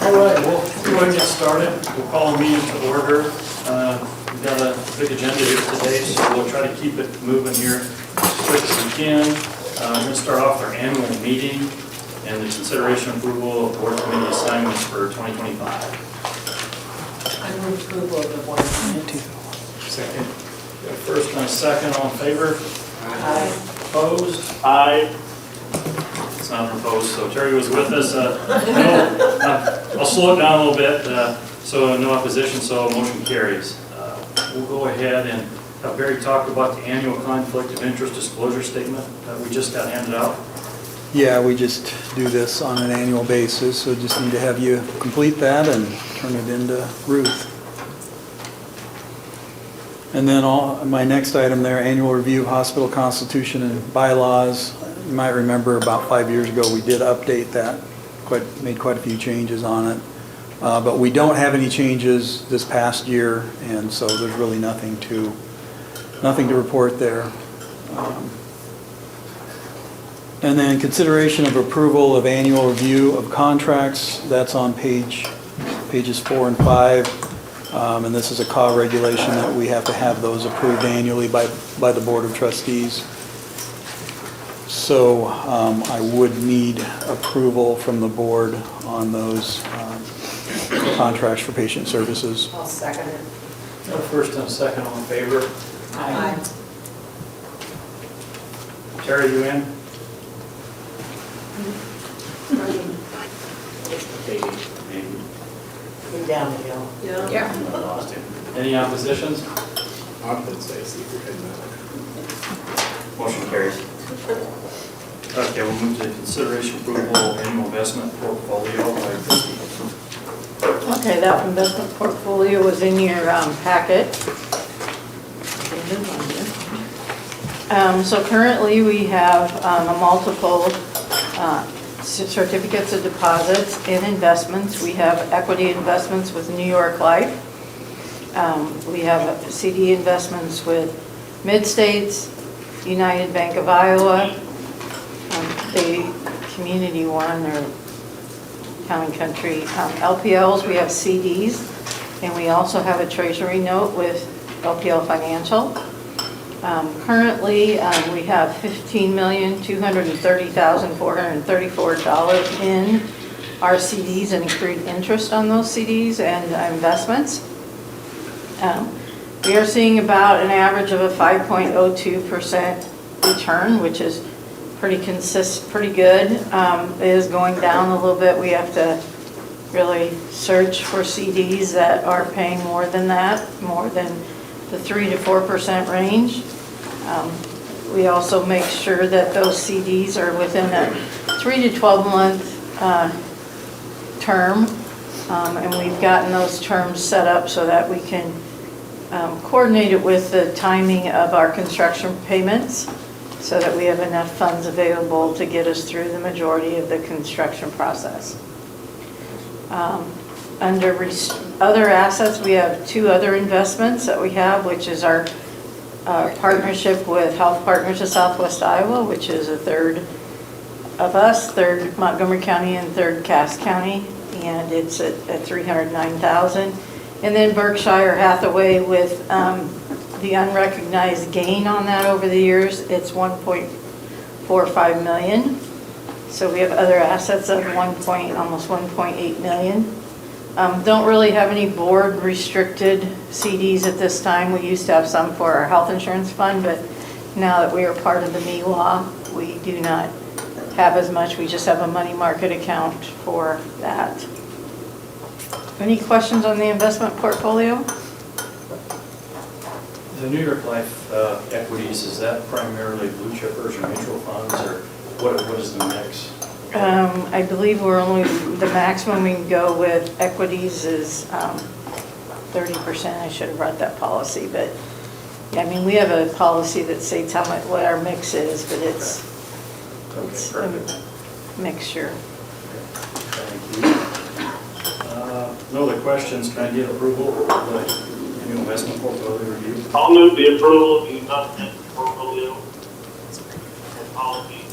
All right, we'll go ahead and get started. We'll call the meeting to order. We've got a big agenda here today, so we'll try to keep it moving here as quick as we can. We're going to start off our annual meeting and the consideration and approval of board committee assignments for 2025. I move approval of the board minutes. Second. Got a first and a second, all in favor? Aye. Opposed? Aye. It's not opposed, so Terry was with us. I'll slow it down a little bit, so no opposition, so motion carries. We'll go ahead and have Barry talk about the annual conflict of interest disclosure statement that we just got handed out. Yeah, we just do this on an annual basis, so just need to have you complete that and turn it into Ruth. And then my next item there, annual review of hospital constitution and bylaws. You might remember about 5 years ago, we did update that, made quite a few changes on it. But we don't have any changes this past year, and so there's really nothing to report there. And then consideration of approval of annual review of contracts, that's on pages 4 and 5. And this is a CAW regulation that we have to have those approved annually by the Board of Trustees. So I would need approval from the board on those contracts for patient services. I'll second it. Got a first and a second, all in favor? Aye. Terry, you in? Maybe. You're down the hill. I lost him. Any oppositions? Motion carries. Okay, we'll move to consideration approval annual investment portfolio by Christie. Okay, that investment portfolio was in your packet. So currently we have a multiple certificates of deposits and investments. We have equity investments with New York Life. We have CD investments with Mid-States, United Bank of Iowa, the Community One or Town and Country. LPLs, we have CDs, and we also have a treasury note with LPL Financial. Currently, we have $15,230,434 in our CDs and accrued interest on those CDs and investments. We are seeing about an average of a 5.02% return, which is pretty good. It is going down a little bit. We have to really search for CDs that are paying more than that, more than the 3 to 4% range. We also make sure that those CDs are within a 3 to 12 month term, and we've gotten those terms set up so that we can coordinate it with the timing of our construction payments so that we have enough funds available to get us through the majority of the construction process. Under other assets, we have 2 other investments that we have, which is our partnership with Health Partners of Southwest Iowa, which is a third of us, third Montgomery County and third Cass County, and it's at $309,000. And then Berkshire Hathaway with the unrecognized gain on that over the years, it's $1.45 million. So we have other assets of almost $1.8 million. Don't really have any board restricted CDs at this time. We used to have some for our health insurance fund, but now that we are part of the MIWA, we do not have as much. We just have a money market account for that. Any questions on the investment portfolio? The New York Life equities, is that primarily blue chippers or mutual funds, or what is the mix? I believe the maximum we can go with equities is 30%. I should have brought that policy, but yeah, I mean, we have a policy that states what our mix is, but it's a mixture. Thank you. No other questions. Can I get approval of the annual investment portfolio review? I'll move the approval of the investment portfolio and policy.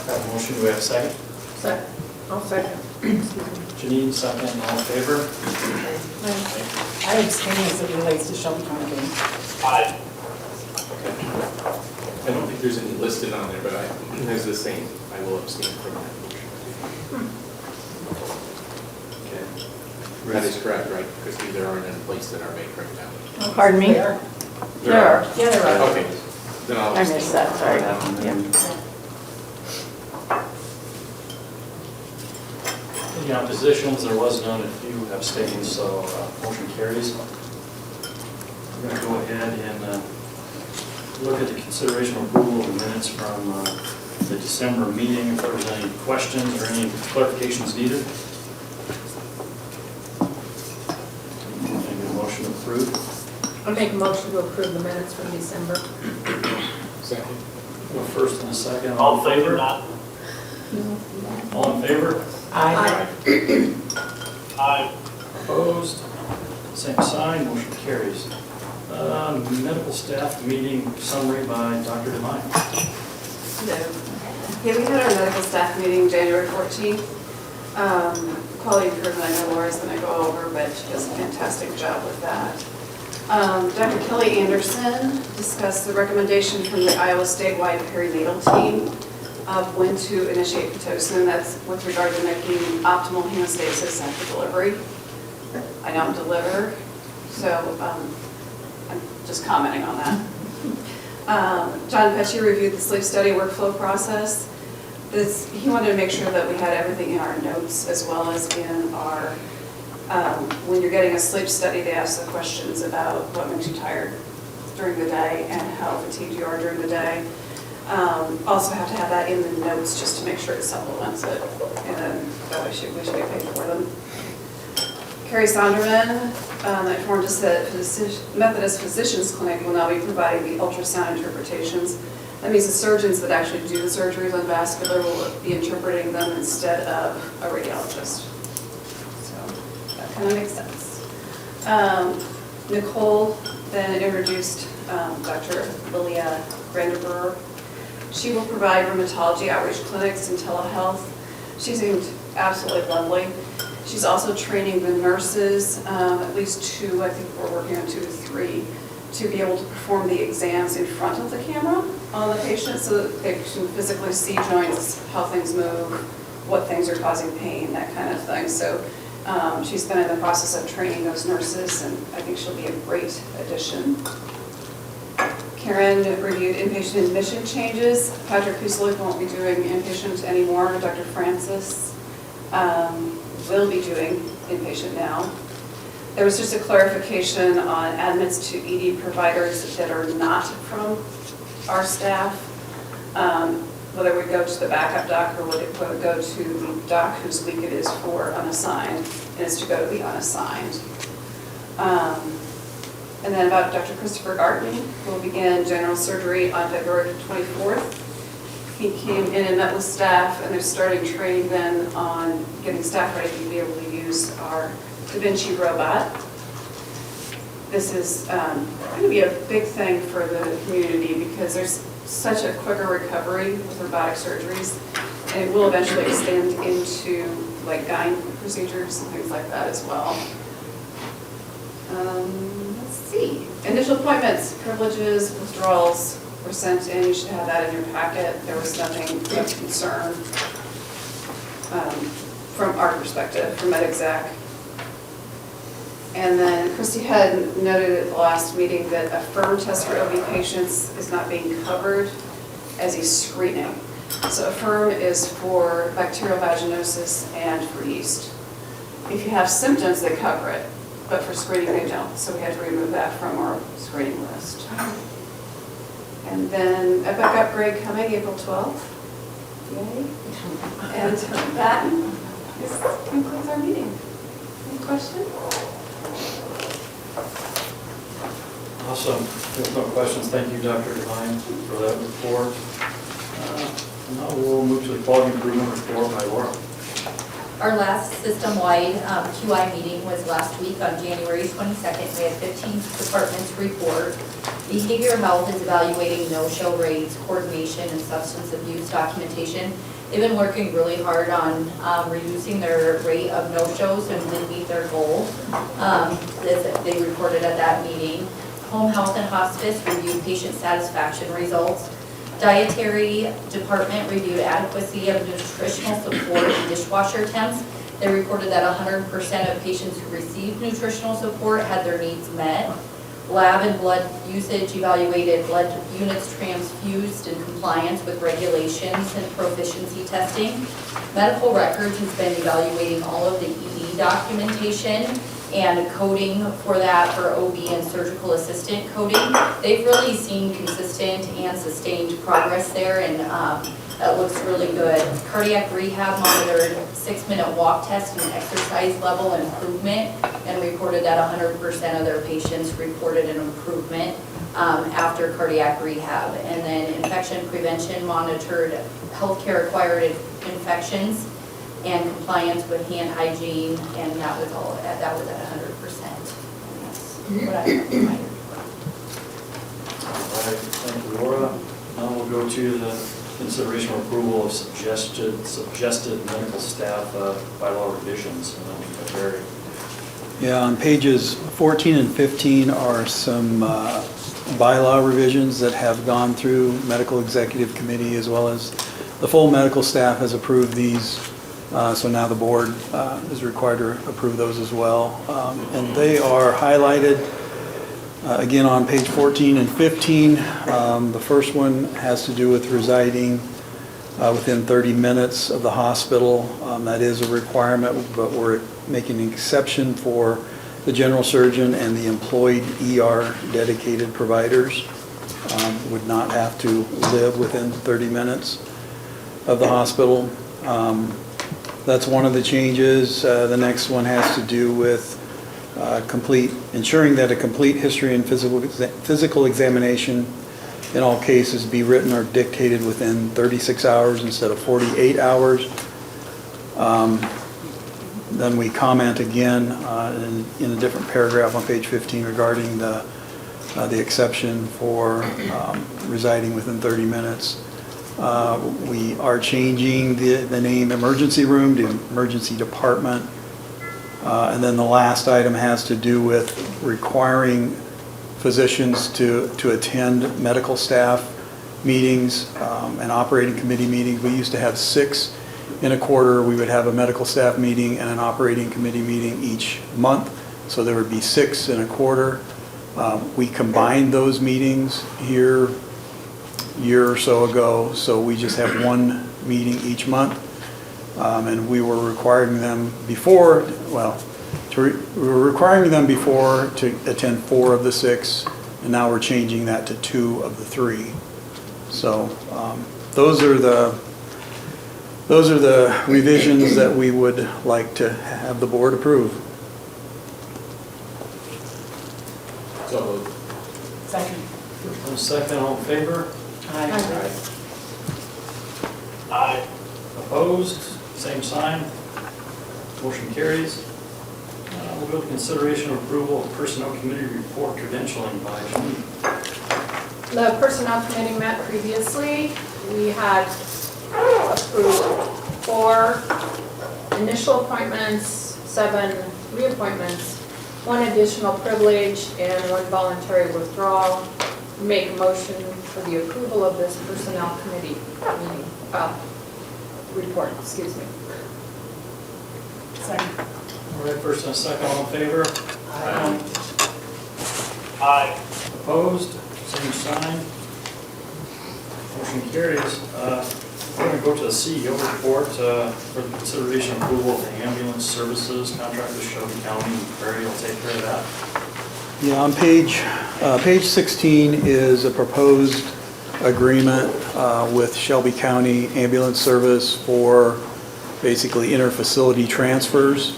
Have a motion, do we have a second? Second. I'll second. Janine, second, all in favor? I abstain as it relates to Shelby County game. Aye. I don't think there's any listed on there, but there's the same. I will abstain from that. Okay. That is correct, right? Because there aren't any placed in our bank right now. Pardon me? There are. There are. Yeah, there are. Okay, then I'll I abstain. missed that, sorry. That one. Yeah. Any oppositions? There was none, a few abstained, so motion carries. We're going to go ahead and look at the consideration of approval of the minutes from the December meeting. If there was any questions or any clarifications needed. Maybe a motion approved. I'll make a motion to approve the minutes from December. Second. Go first and a second. All in favor? Not. All in favor? Aye. Aye. Opposed? Same sign, motion carries. Medical staff meeting summary by Dr. Devine. Yeah, we had our medical staff meeting January 14th. Quality improvement, I know Laura's going to go over, but she does a fantastic job with that. Dr. Kelly Anderson discussed the recommendation from the Iowa statewide perinatal team of when to initiate Pitocin. That's with regard to making optimal hemostasis after delivery. I don't deliver, so I'm just commenting on that. John Pesci reviewed the sleep study workflow process. He wanted to make sure that we had everything in our notes as well as in our, when you're getting a sleep study, they ask the questions about what makes you tired during the day and how fatigued you are during the day. Also have to have that in the notes just to make sure it supplements it, and then that way we should get paid for them. Carrie Sonderman informed us that Methodist Physicians Clinic will now be providing the ultrasound interpretations. That means the surgeons that actually do the surgeries on vascular will be interpreting them instead of a radiologist. So that kind of makes sense. Nicole then introduced Dr. Lilia Brandenburg. She will provide rheumatology outreach clinics and telehealth. She seemed absolutely lovely. She's also training the nurses, at least 2, I think we're working on 2 to 3, to be able to perform the exams in front of the camera on the patient so that they can physically see joints, how things move, what things are causing pain, that kind of thing. So she's been in the process of training those nurses, and I think she'll be a great addition. Karen reviewed inpatient admission changes. Patrick Kuslik won't be doing inpatient anymore. Dr. Francis will be doing inpatient now. There was just a clarification on admits to ED providers that are not from our staff, whether we go to the backup doc or would it go to the doc whose week it is for unassigned, and it's to go to the unassigned. And then about Dr. Christopher Garten, who will begin general surgery on February 24th. He came in and met with staff, and they're starting training then on getting staff ready to be able to use our Da Vinci robot. This is going to be a big thing for the community because there's such a quicker recovery with robotic surgeries, and it will eventually extend into like gyne procedures and things like that as well. Let's see. Initial appointments, privileges, withdrawals were sent in. You should have that in your packet. There was nothing of concern from our perspective, from MedExec. And then Christy had noted at the last meeting that a firm test for OB patients is not being covered as a screening. So a firm is for bacterial vaginosis and for yeast. If you have symptoms, they cover it, but for screening, they don't. So we had to remove that from our screening list. And then Epic upgrade coming April 12th. Yay. And that concludes our meeting. Any questions? Awesome. If no questions, thank you, Dr. Devine, for that report. Now we'll move to the quality improvement report by Laura. Our last system-wide QI meeting was last week on January 22nd. We had 15 departments report. Behavior health is evaluating no-show rates, coordination, and substance abuse documentation. They've been working really hard on reducing their rate of no-shows and did meet their goal. As they reported at that meeting. Home health and hospice reviewed patient satisfaction results. Dietary department reviewed adequacy of nutritional support and dishwasher attempts. They reported that 100% of patients who received nutritional support had their needs met. Lab and blood usage evaluated blood units transfused in compliance with regulations and proficiency testing. Medical records has been evaluating all of the ED documentation and coding for that for OB and surgical assistant coding. They've really seen consistent and sustained progress there, and that looks really good. Cardiac rehab monitored 6-minute walk test and exercise level improvement and reported that 100% of their patients reported an improvement after cardiac rehab. And then infection prevention monitored healthcare acquired infections and compliance with hand hygiene, and that was at 100%. And that's what I have in my report. All right, thank you, Laura. Now we'll go to the consideration or approval of suggested medical staff bylaw revisions. And then we have Barry. Yeah, on pages 14 and 15 are some bylaw revisions that have gone through medical executive committee, as well as the full medical staff has approved these. So now the board is required to approve those as well. And they are highlighted again on page 14 and 15. The first one has to do with residing within 30 minutes of the hospital. That is a requirement, but we're making an exception for the general surgeon and the employed ER dedicated providers. Would not have to live within 30 minutes of the hospital. That's one of the changes. The next one has to do with ensuring that a complete history and physical examination in all cases be written or dictated within 36 hours instead of 48 hours. Then we comment again in a different paragraph on page 15 regarding the exception for residing within 30 minutes. We are changing the name emergency room to emergency department. And then the last item has to do with requiring physicians to attend medical staff meetings and operating committee meetings. We used to have 6 in a quarter. We would have a medical staff meeting and an operating committee meeting each month. So there would be 6 in a quarter. We combined those meetings here a year or so ago, so we just have 1 meeting each month. And we were requiring them before, we were requiring them before to attend 4 of the 6, and now we're changing that to 2 of the 3. So those are the revisions that we would like to have the board approve. So, Second. First and second, all in favor? Aye. Aye. Opposed? Same sign. Motion carries. We'll go to consideration of approval of personnel committee report credentialing by Janine. The personnel committee met previously. We had approved 4 initial appointments, 7 reappointments, 1 additional privilege, and 1 voluntary withdrawal. Make a motion for the approval of this personnel committee meeting, report, excuse me. Second. All right, first and second, all in favor? Aye. Aye. Opposed? Same sign. Motion carries. We're going to go to the CEO report for the consideration and approval of the ambulance services contract with Shelby County. Barry will take care of that. Yeah, on page 16 is a proposed agreement with Shelby County Ambulance Service for basically interfacility transfers.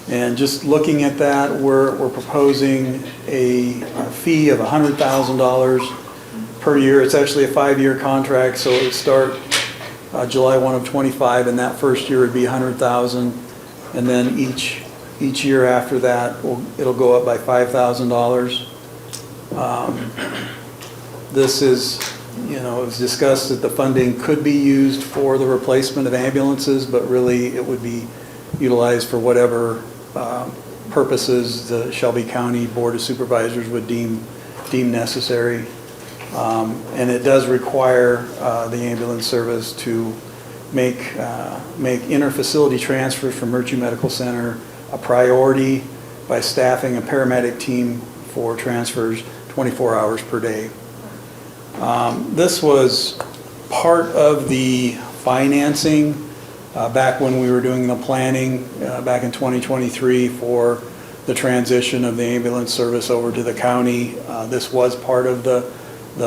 And just looking at that, we're proposing a fee of $100,000 per year. It's actually a 5-year contract, so it would start July 1 of 25, and that first year would be $100,000, and then each year after that, it'll go up by $5,000. This is It was discussed that the funding could be used for the replacement of ambulances, but really it would be utilized for whatever purposes the Shelby County Board of Supervisors would deem necessary. And it does require the ambulance service to make inter-facility transfers from Myrtue Medical Center a priority by staffing a paramedic team for transfers 24 hours per day. This was part of the financing back when we were doing the planning back in 2023 for the transition of the ambulance service over to the county. This was part of the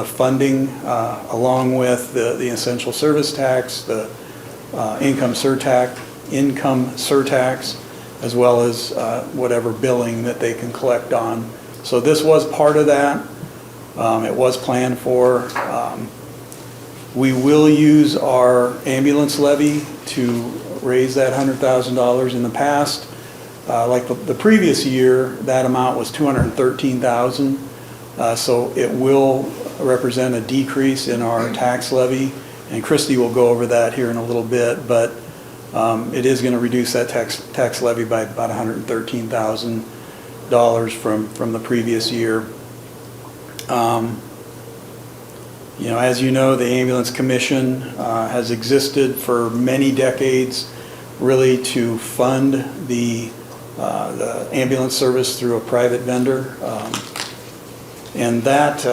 funding along with the essential service tax, the income surtax, as well as whatever billing that they can collect on. So this was part of that. It was planned for. We will use our ambulance levy to raise that $100,000. In the past, like the previous year, that amount was $213,000. So it will represent a decrease in our tax levy, and Christy will go over that here in a little bit, but it is going to reduce that tax levy by about $113,000 from the previous year. As you know, the Ambulance Commission has existed for many decades, really to fund the ambulance service through a private vendor. And that,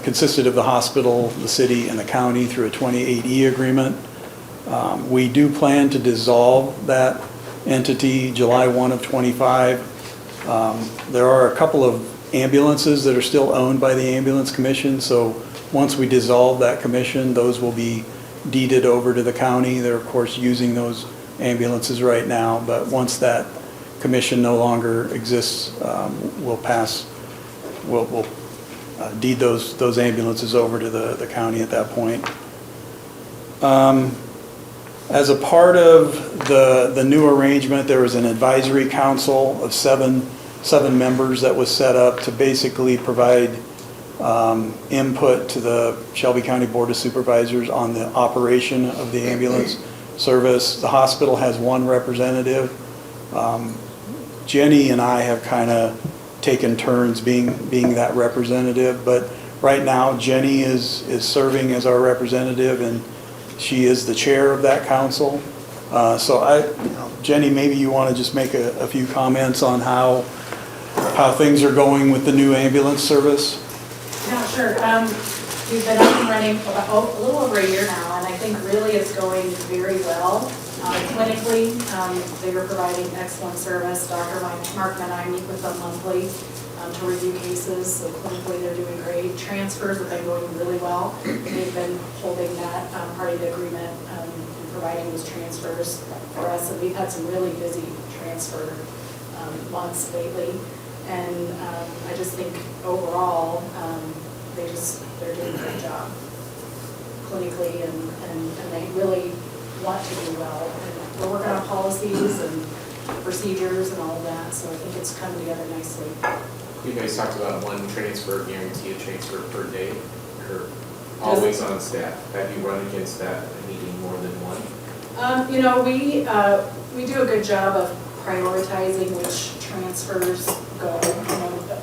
consisted of the hospital, the city, and the county through a 28E agreement. We do plan to dissolve that entity July 1 of 25. There are a couple of ambulances that are still owned by the Ambulance Commission, so once we dissolve that commission, those will be deeded over to the county. They're of course using those ambulances right now, but once that commission no longer exists, we'll deed those ambulances over to the county at that point. As a part of the new arrangement, there was an advisory council of seven members that was set up to basically provide input to the Shelby County Board of Supervisors on the operation of the ambulance service. The hospital has one representative. Jenny and I have kind of taken turns being that representative, but right now Jenny is serving as our representative, and she is the chair of that council. Jenny, maybe you want to just make a few comments on how things are going with the new ambulance service. Yeah, sure. We've been up and running for a little over a year now, and I think really it's going very well. Clinically, they are providing excellent service. Dr. Mark and I meet with them monthly to review cases, so clinically they're doing great. Transfers have been going really well. They've been holding that part of the agreement and providing those transfers for us, and we've had some really busy transfer months lately. And I just think overall, they're doing a great job clinically, and they really want to do well. And we're working on policies and procedures and all of that, so I think it's coming together nicely. You guys talked about one transfer, guarantee a transfer per day, or always on staff. Have you run against that, needing more than one? We do a good job of prioritizing which transfers go.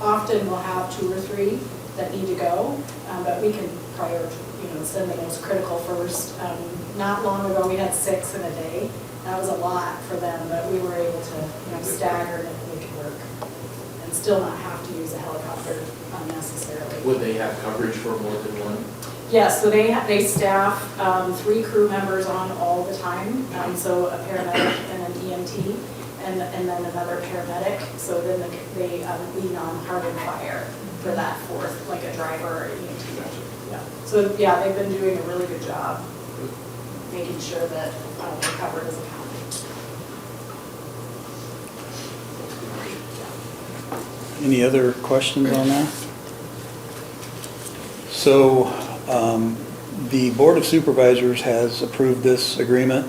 Often we'll have 2 or 3 that need to go, but we can send the most critical first. Not long ago, we had 6 in a day. That was a lot for them, but we were able to stagger and make it work and still not have to use a helicopter unnecessarily. Would they have coverage for more than one? Yes, so they staff 3 crew members on all the time, so a paramedic and an EMT, and then another paramedic. So then they lean on Harlan Fire for that 4th, like a driver or EMT. Yeah. So yeah, they've been doing a really good job making sure that we're covered as a county. Any other questions on that? So the Board of Supervisors has approved this agreement.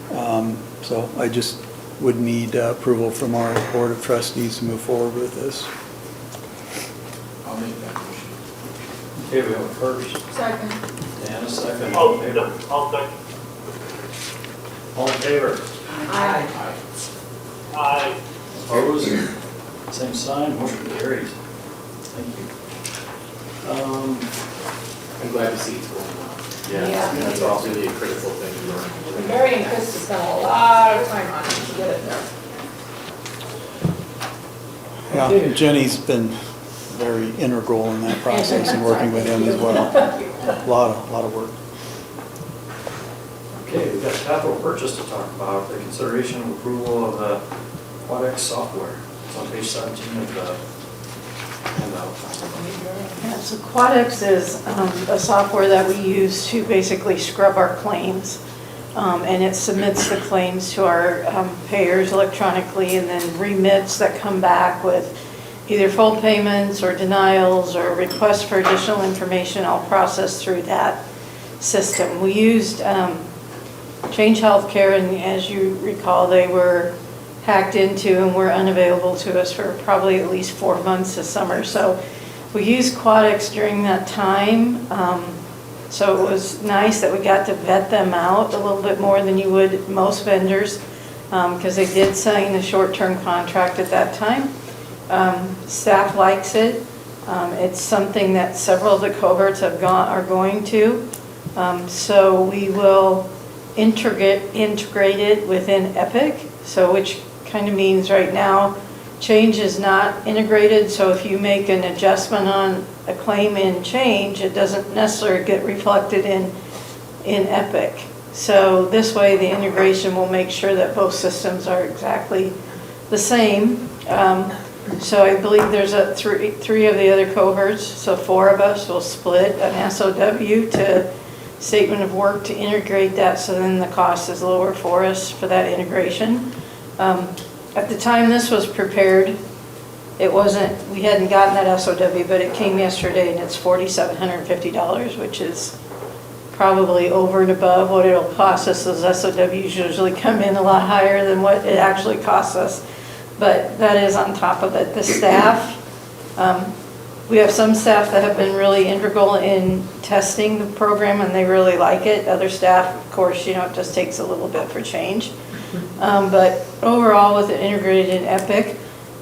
So I just would need approval from our Board of Trustees to move forward with this. I'll make that motion. Okay, we have a first, Second. and a second. All in favor? I'll second. All in favor? Aye. Aye. Opposed? Same sign, motion carries. Thank you. I'm glad to see it's going well. Yeah. That's all really a critical thing to learn. Mary and Chris spent a lot of time on it to get it there. Yeah, Jenny's been very integral in that process and working with him as well. A lot of work. Okay, we've got capital purchase to talk about, the consideration of approval of the Quadex software. It's on page 17 of the handout. Yeah, so Quadex is a software that we use to basically scrub our claims. And it submits the claims to our payers electronically and then remits that come back with either full payments or denials or requests for additional information, all processed through that system. We used Change Healthcare, and as you recall, they were hacked into and were unavailable to us for probably at least 4 months this summer. So we used Quadex during that time. So it was nice that we got to vet them out a little bit more than you would most vendors, because they did sign a short-term contract at that time. Staff likes it. It's something that several of the cohorts are going to. So we will integrate it within Epic, so which kind of means right now Change is not integrated, so if you make an adjustment on a claim in Change, it doesn't necessarily get reflected in Epic. So this way the integration will make sure that both systems are exactly the same. So I believe there's three of the other cohorts, so 4 of us will split an SOW to statement of work to integrate that, so then the cost is lower for us for that integration. At the time this was prepared, we hadn't gotten that SOW, but it came yesterday and it's $4,750, which is probably over and above what it'll cost us. Those SOWs usually come in a lot higher than what it actually costs us, but that is on top of it. The staff, we have some staff that have been really integral in testing the program and they really like it. Other staff, of course, it just takes a little bit for change. But overall, with it integrated in Epic,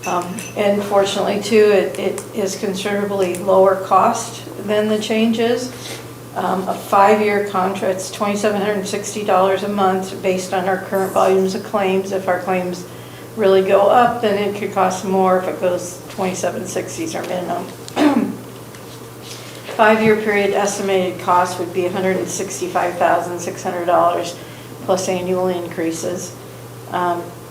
and fortunately too, it is considerably lower cost than the changes. A 5-year contract, it's $2,760 a month based on our current volumes of claims. If our claims really go up, then it could cost more. If it goes $2,760 is our minimum. 5-year period estimated cost would be $165,600 plus annual increases.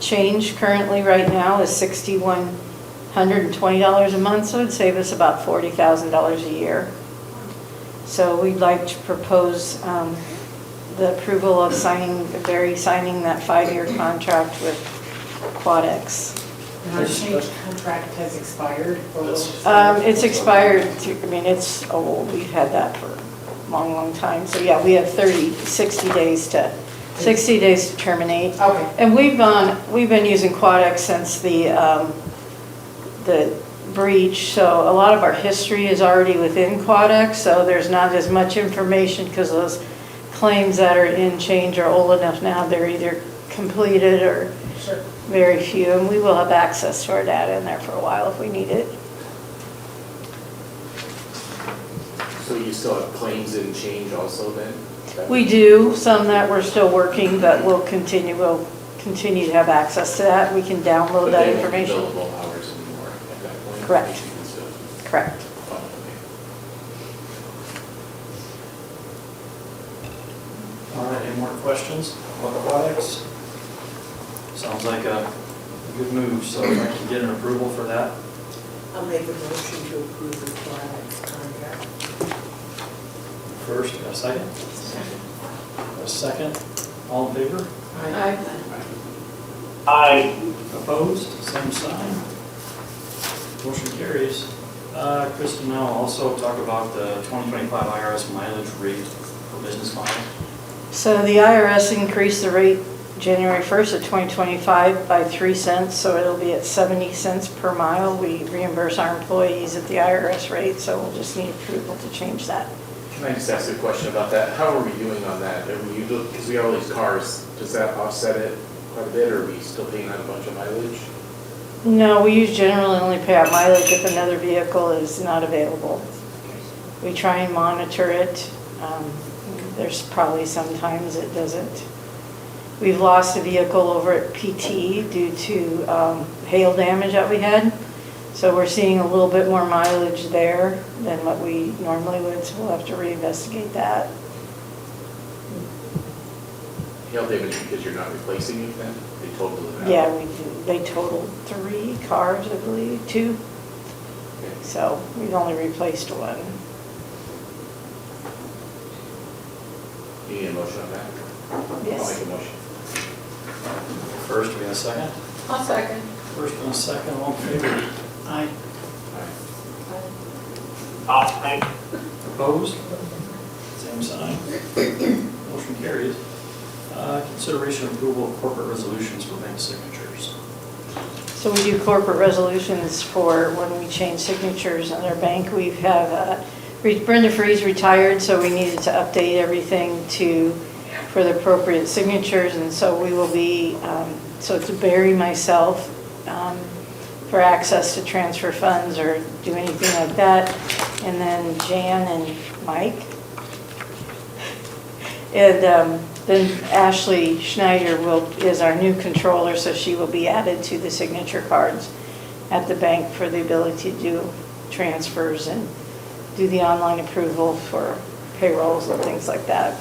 Change currently right now is $6,120 a month, so it'd save us about $40,000 a year. So we'd like to propose the approval of signing that 5-year contract with Quadex. And our change contract has expired? It's expired, it's old, we've had that for a long time. So yeah, we have 60 days to terminate. Okay. And we've been using Quadex since the breach, so a lot of our history is already within Quadex, so there's not as much information because those claims that are in Change are old enough now, they're either completed or very few, and we will have access to our data in there for a while if we need it. So you still have claims in Change also then? We do, some that we're still working, but we'll continue to have access to that. We can download that information. But they won't be billable hours anymore at that point? Correct. Correct. All right, any more questions about Quadex? Sounds like a good move, so if I can get an approval for that. I'll make a motion to approve the Quadex contract. First, a second? A second. All in favor? Aye. Aye. Opposed? Same sign. Motion carries. Kristen, now also talk about the 2025 IRS mileage rate for business miles. So the IRS increased the rate January 1st of 2025 by 3 cents, so it'll be at 70 cents per mile. We reimburse our employees at the IRS rate, so we'll just need approval to change that. Can I just ask a question about that? How are we doing on that? Because we have all these cars, does that offset it quite a bit, or are we still paying out a bunch of mileage? No, we generally only pay out mileage if another vehicle is not available. We try and monitor it. There's probably sometimes it doesn't. We've lost a vehicle over at PT due to hail damage that we had. So we're seeing a little bit more mileage there than what we normally would, so we'll have to reinvestigate that. Hail damage because you're not replacing it then? They totaled it out? Yeah, we do. They totaled 3 cars, I believe, 2. Okay. So we've only replaced 1. You need a motion on that? I'll Yes. make a motion. First, do we have a second? I'll second. First and a second, all in favor? Aye. Aye. Opposed? Same sign. Motion carries. Consideration approval of corporate resolutions for bank signatures. So we do corporate resolutions for when we change signatures in our bank. We have, Brenda Freeze retired, so we needed to update everything for the appropriate signatures, and so we will be, so to Barry, myself, for access to transfer funds or do anything like that, and then Jan and Mike. And then Ashley Schneider is our new controller, so she will be added to the signature cards at the bank for the ability to do transfers and do the online approval for payrolls and things like that.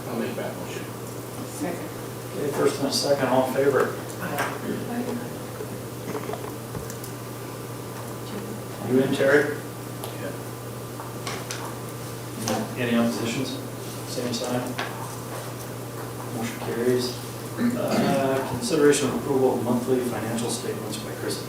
I'll make that motion. Okay, first and a second, all in favor? You in, Terry? Any oppositions? Same sign? Motion carries. Consideration of approval of monthly financial statements by Christie.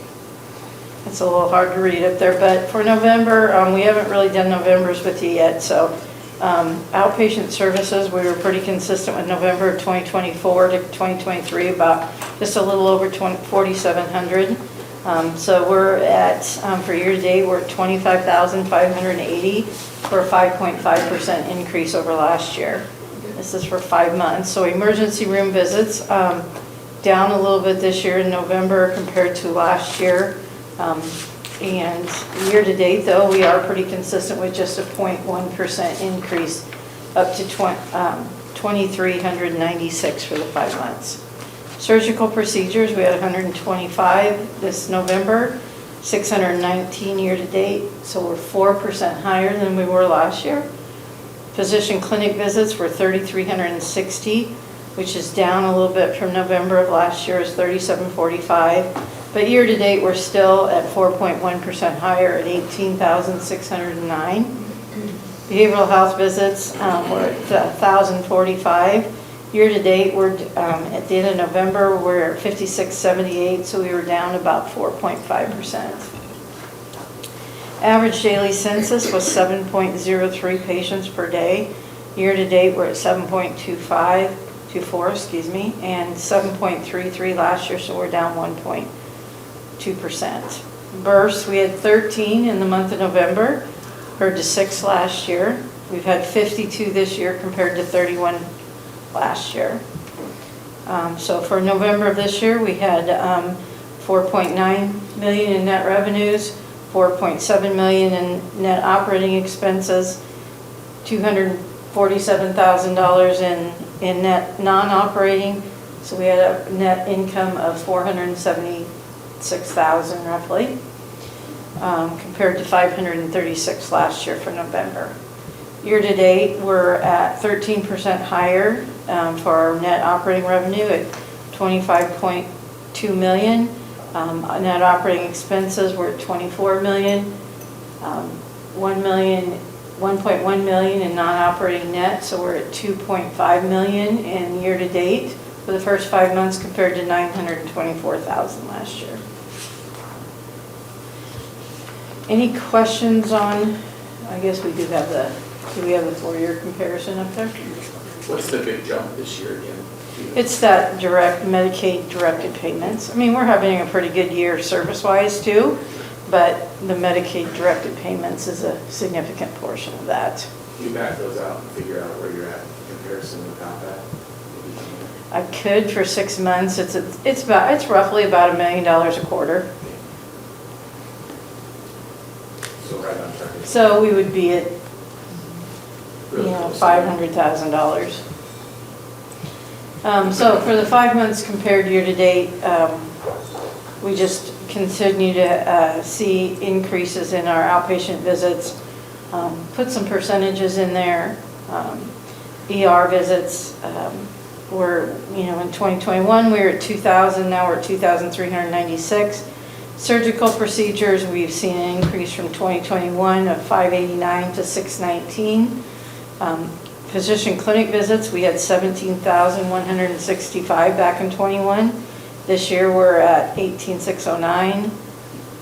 It's a little hard to read up there, but for November, we haven't really done November's with you yet, so outpatient services, we were pretty consistent with November of 2024 to 2023, about just a little over 4,700. So we're at, for year-to-date, we're at 25,580 for a 5.5% increase over last year. This is for 5 months. So emergency room visits, down a little bit this year in November compared to last year. And year-to-date, though, we are pretty consistent with just a 0.1% increase up to 2,396 for the 5 months. Surgical procedures, we had 125 this November, 619 year-to-date, so we're 4% higher than we were last year. Physician clinic visits were 3,360, which is down a little bit from November of last year, is 3,745. But year-to-date, we're still at 4.1% higher at 18,609. Behavioral health visits were at 1,045. Year-to-date, we're at the end of November, we're at 5,678, so we were down about 4.5%. Average daily census was 7.03 patients per day. Year-to-date, we're at 7.24, and 7.33 last year, so we're down 1.2%. Births, we had 13 in the month of November, compared to 6 last year. We've had 52 this year compared to 31 last year. So for November of this year, we had 4.9 million in net revenues, 4.7 million in net operating expenses, $247,000 in net non-operating. So we had a net income of 476,000 roughly, compared to 536 last year for November. Year-to-date, we're at 13% higher for our net operating revenue at 25.2 million. Net operating expenses were at 24 million, 1.1 million in non-operating net, so we're at 2.5 million in year-to-date for the first 5 months compared to 924,000 last year. Any questions on, I guess we do have the 4-year comparison up there? What's the big jump this year again? It's that direct Medicaid directed payments. I mean, we're having a pretty good year service-wise too, but the Medicaid directed payments is a significant portion of that. You back those out and figure out where you're at in comparison without that? I could for 6 months. It's roughly about $1 million a quarter. So right on track. So we would be at, Really close. $500,000. So for the 5 months compared year to date, we just continue to see increases in our outpatient visits. Put some percentages in there. ER visits were, in 2021, we were at 2,000, now we're at 2,396. Surgical procedures, we've seen an increase from 2021 of 589 to 619. Physician clinic visits, we had 17,165 back in 21. This year we're at 18,609.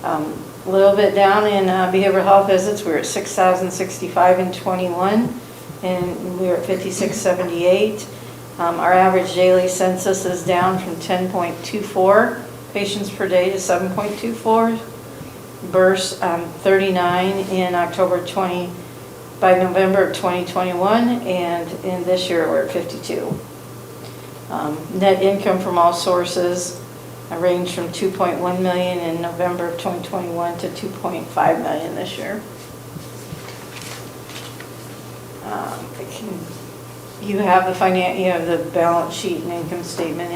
A little bit down in behavioral health visits, we were at 6,065 in 21, and we were at 5,678. Our average daily census is down from 10.24 patients per day to 7.24. Versus 39 in by November of 2021, and in this year we're at 52. Net income from all sources ranged from 2.1 million in November of 2021 to 2.5 million this year. You have the balance sheet and income statement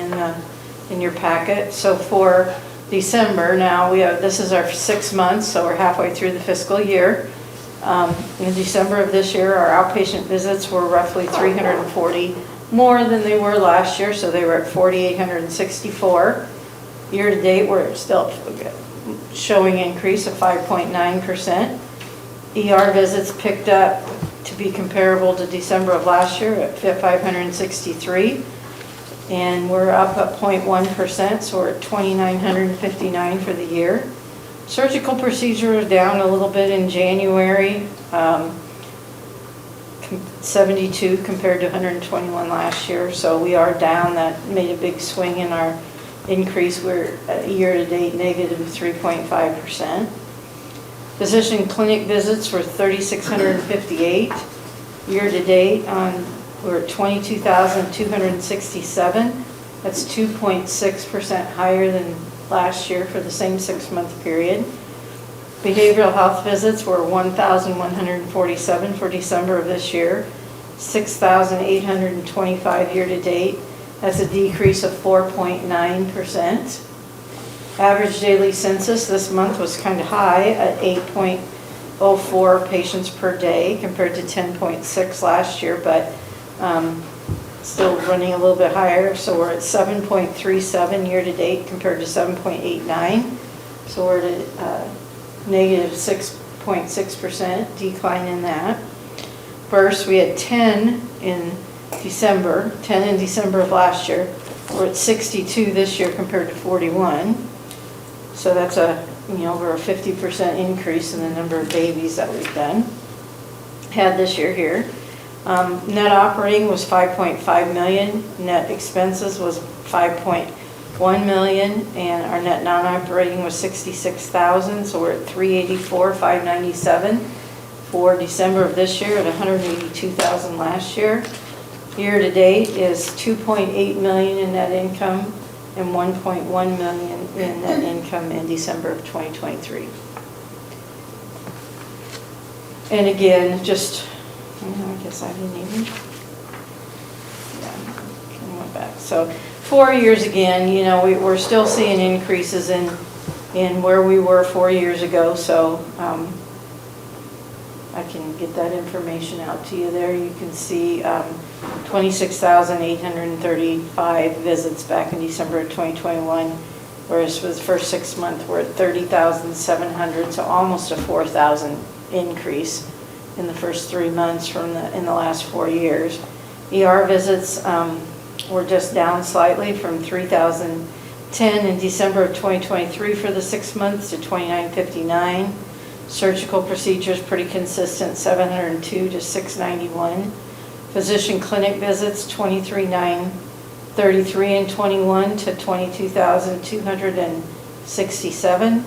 in your packet. So for December, now this is our 6 months, so we're halfway through the fiscal year. In December of this year, our outpatient visits were roughly 340 more than they were last year, so they were at 4,864. Year to date, we're still showing increase of 5.9%. ER visits picked up to be comparable to December of last year at 563, and we're up at 0.1%, so we're at 2,959 for the year. Surgical procedure was down a little bit in January, 72 compared to 121 last year, so we are down. That made a big swing in our increase. We're year-to-date negative 3.5%. Physician clinic visits were 3,658. Year-to-date, we're at 22,267. That's 2.6% higher than last year for the same 6-month period. Behavioral health visits were 1,147 for December of this year, 6,825 year-to-date. That's a decrease of 4.9%. Average daily census this month was kind of high at 8.04 patients per day compared to 10.6 last year, but still running a little bit higher. So we're at 7.37 year-to-date compared to 7.89. So we're at a negative 6.6% decline in that. First, we had 10 in December of last year. We're at 62 this year compared to 41. So that's over a 50% increase in the number of babies that we've had this year here. Net operating was 5.5 million. Net expenses was 5.1 million, and our net non-operating was 66,000. So we're at 384,597 for December of this year, at 182,000 last year. Year to date is 2.8 million in net income and 1.1 million in net income in December of 2023. And again, just, I guess I didn't even, I went back. So 4 years again, we're still seeing increases in where we were 4 years ago. So I can get that information out to you there. You can see 26,835 visits back in December of 2021, whereas for the first 6 months we're at 30,700, so almost a 4,000 increase in the first 3 months in the last 4 years. ER visits were just down slightly from 3,010 in December of 2023 for the 6 months to 2,959. Surgical procedures pretty consistent, 702 to 691. Physician clinic visits, 23,930 33 and 21 to 22,267.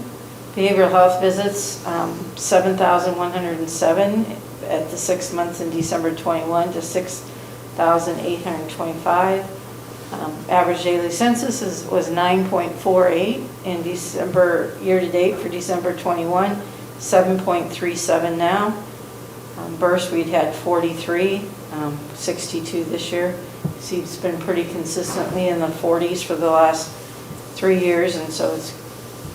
Behavioral health visits, 7,107 at the 6 months in December 21 to 6,825. Average daily census was 9.48 in December, year-to-date for December 21, 7.37 now. Births, we'd had 43, 62 this year. See, it's been pretty consistently in the 40s for the last 3 years, and so it's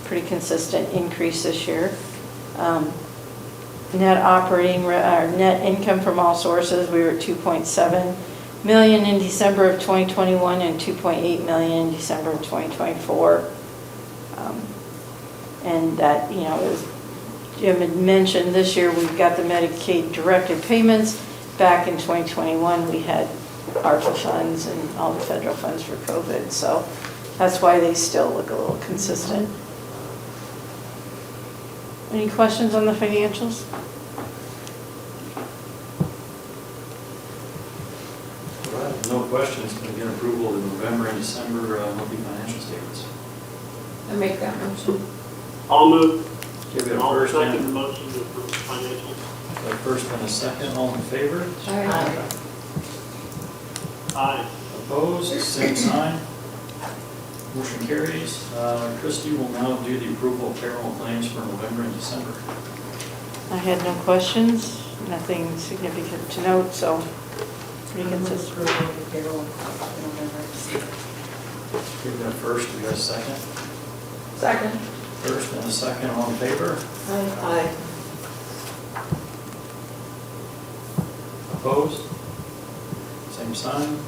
pretty consistent increase this year. Net net income from all sources, we were at 2.7 million in December of 2021 and 2.8 million in December of 2024. And that, you know, as Jim had mentioned, this year we've got the Medicaid directed payments. Back in 2021, we had ARPA funds and all the federal funds for COVID, so that's why they still look a little consistent. Any questions on the financials? All right, no questions. Can we get approval of the November and December monthly financial statements? I make that motion. I'll move. Okay, we have a I'll first second the and motion to approve financials. a first and a second. All in favor? Aye. Aye. Opposed? Same sign. Motion carries. Christie will now do the approval of payroll claims for November and December. I had no questions, nothing significant to note, so pretty consistent. Approval of the payroll in November. Okay, we got a first, we got a second. Second. First and a second, all in favor? Aye. Opposed? Same sign.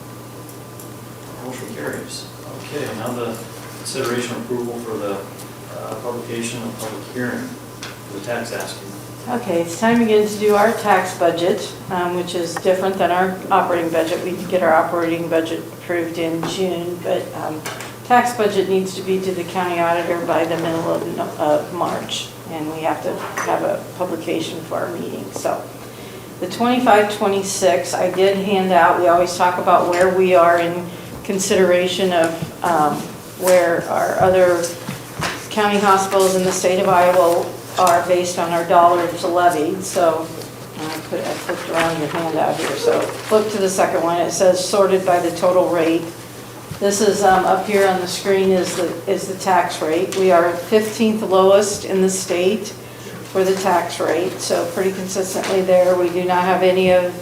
Motion carries. Okay, now the consideration approval for the publication of public hearing for the tax asking. Okay, it's time again to do our tax budget, which is different than our operating budget. We get our operating budget approved in June, but tax budget needs to be to the county auditor by the middle of March, and we have to have a publication for our meeting. So the 25-26, I did hand out, we always talk about where we are in consideration of where our other county hospitals in the state of Iowa are based on our dollars levied. So I flipped around your handout here. So flip to the second one. It says sorted by the total rate. This is up here on the screen is the tax rate. We are 15th lowest in the state for the tax rate, so pretty consistently there. We do not have any of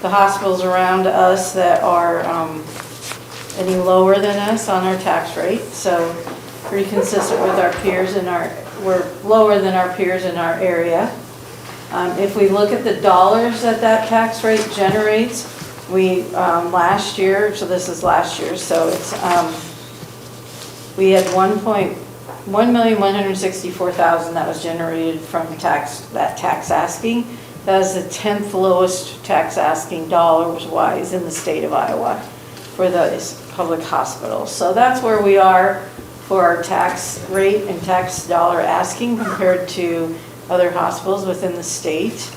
the hospitals around us that are any lower than us on our tax rate, so pretty consistent with our peers we're lower than our peers in our area. If we look at the dollars that tax rate generates, we last year, so this is last year, so it's we had 1,164,000 that was generated from tax asking. That is the 10th lowest tax asking dollars wise in the state of Iowa for the public hospitals. So that's where we are for our tax rate and tax dollar asking compared to other hospitals within the state.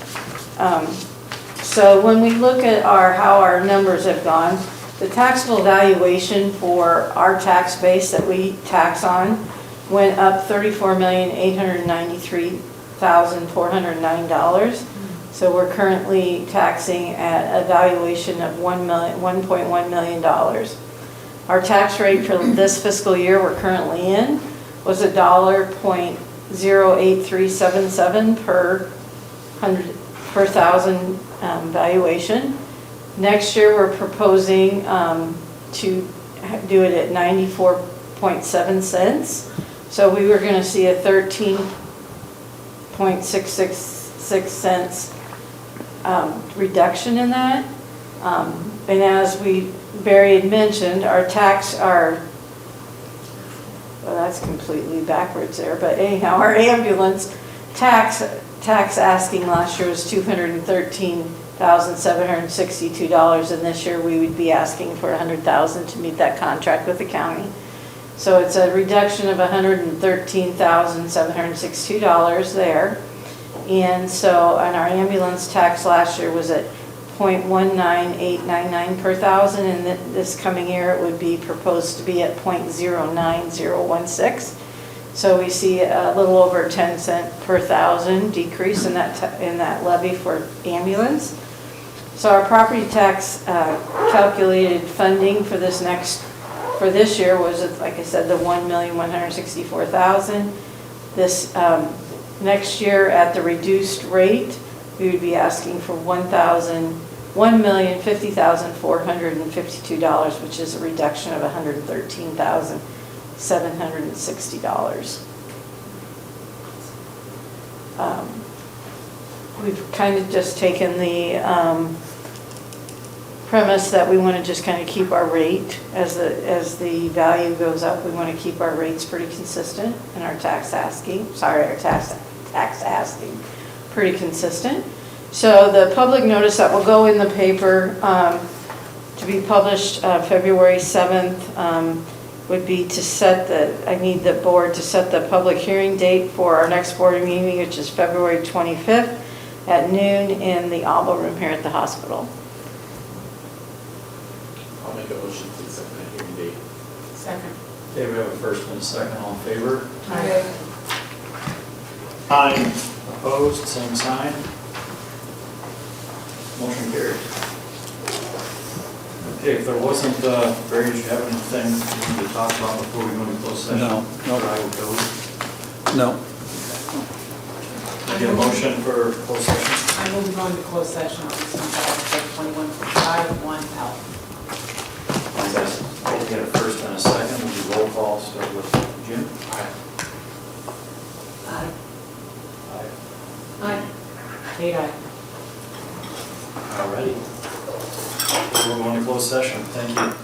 So when we look at how our numbers have gone, the taxable valuation for our tax base that we tax on went up $34,893,409. So we're currently taxing at a valuation of $1.1 million. Our tax rate for this fiscal year we're currently in was $1.08377 per thousand valuation. Next year we're proposing to do it at 94.7 cents. So we were going to see a 13.666 cents reduction in that. And as Barry had mentioned, well, that's completely backwards there, but anyhow, our ambulance tax asking last year was $213,762, and this year we would be asking for $100,000 to meet that contract with the county. So it's a reduction of $113,762 there. And our ambulance tax last year was at .19899 per thousand, and this coming year it would be proposed to be at .09016. So we see a little over 10 cent per thousand decrease in that levy for ambulance. So our property tax calculated funding for this year was, like I said, the $1,164,000. This next year at the reduced rate, we would be asking for $1,050,452, which is a reduction of $113,760. We've kind of just taken the premise that we want to just kind of keep our rate as the value goes up. We want to keep our rates pretty consistent and our tax asking pretty consistent. So the public notice that will go in the paper to be published February 7th would be to I need the board to set the public hearing date for our next board meeting, which is February 25th at noon in the Alba room here at the hospital. I'll make a motion to accept that hearing date. Second. Okay, we have a first and a second, all in favor? Aye. Aye. Opposed, same sign. Motion carried. Okay, if there wasn't, Barry, did you have anything you need to talk about before we go into closed session? No. Iowa code? No. Get a motion for closed session? I will be going to closed session on this one, 21.51L. We'll get a first and a second, we'll do roll call, start with Jim. Aye. Aye. Aye. Kate, aye. Alrighty. We're going to closed session, thank you.